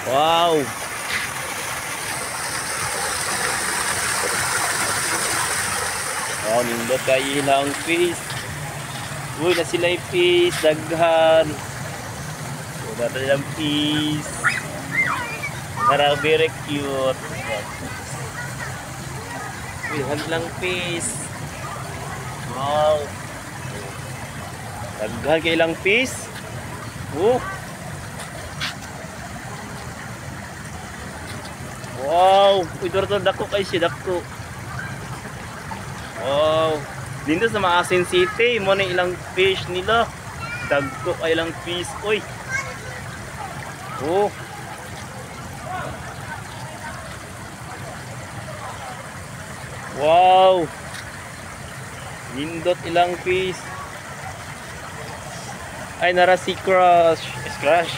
Wow. Oh, nindot kayo ng fish. Uy, na sila yung fish. Daghan. So, natin yung fish. Parang very cute. Uy, lang fish. Wow. Daghan kayo lang fish. Oh. Wow. Uy, dito dako kayo siya. Dako. Wow. Dito sa Maasin City, mo na ilang fish nila. Dagko ay ilang fish. Uy. Oh. Wow. Nindot ilang fish. Ay nara si Crush. Crush.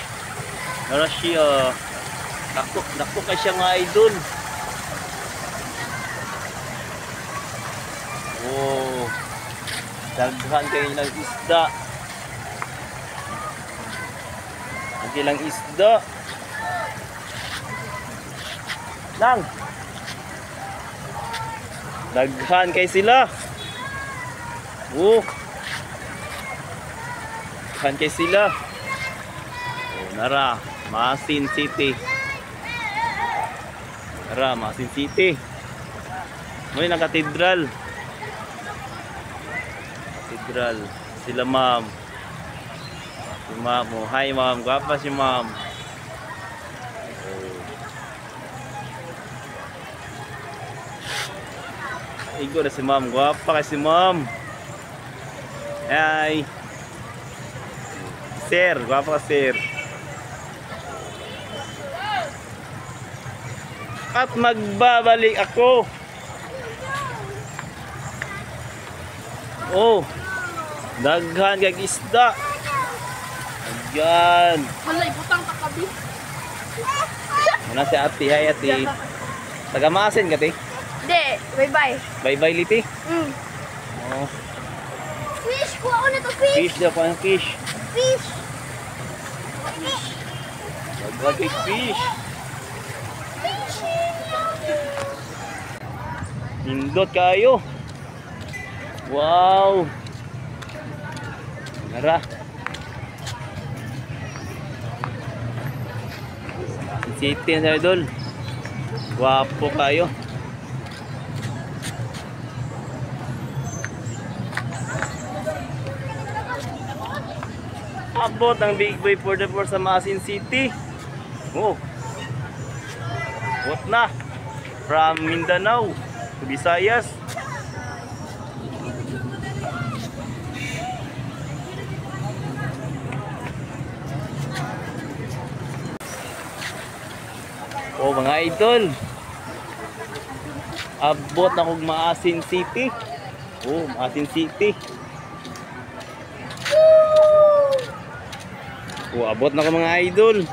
Nara siya. Dako kay siya nga idol. Oh, daghan kayo ng isda. Ang ilang isda. Lang. Daghan kayo sila. Oh. Daghan kayo sila. Oh, nara, Maasin City. Nara, Maasin City. Muli ng katedral. Sila ma'am. Si ma'am. Oh, hi ma'am. Gwapa si ma'am. Oh. Igo na si ma'am. Gwapa kasi ma'am. Hi. Sir. Gwapa ka sir. At magbabalik ako. Oh. Daghan kag isda. Ayan. Wala, ibutang kakabi. Muna si ate. Hi ate. Taga Maasin ka te? Hindi, bye-bye. Bye-bye liti. Oh. Fish, kuha ko na to fish. Fish daw ko ang fish. Fish. Daghan kay fish. Nindot kayo. Wow. Nara. City na idol. Wapo kayo. Abot ang Big Boy for the sa Maasin City. Oh. What na? From Mindanao to Visayas. Oh mga idol, abot na kong Maasin City. Oh, Maasin City. Oh, abot na ko mga idol.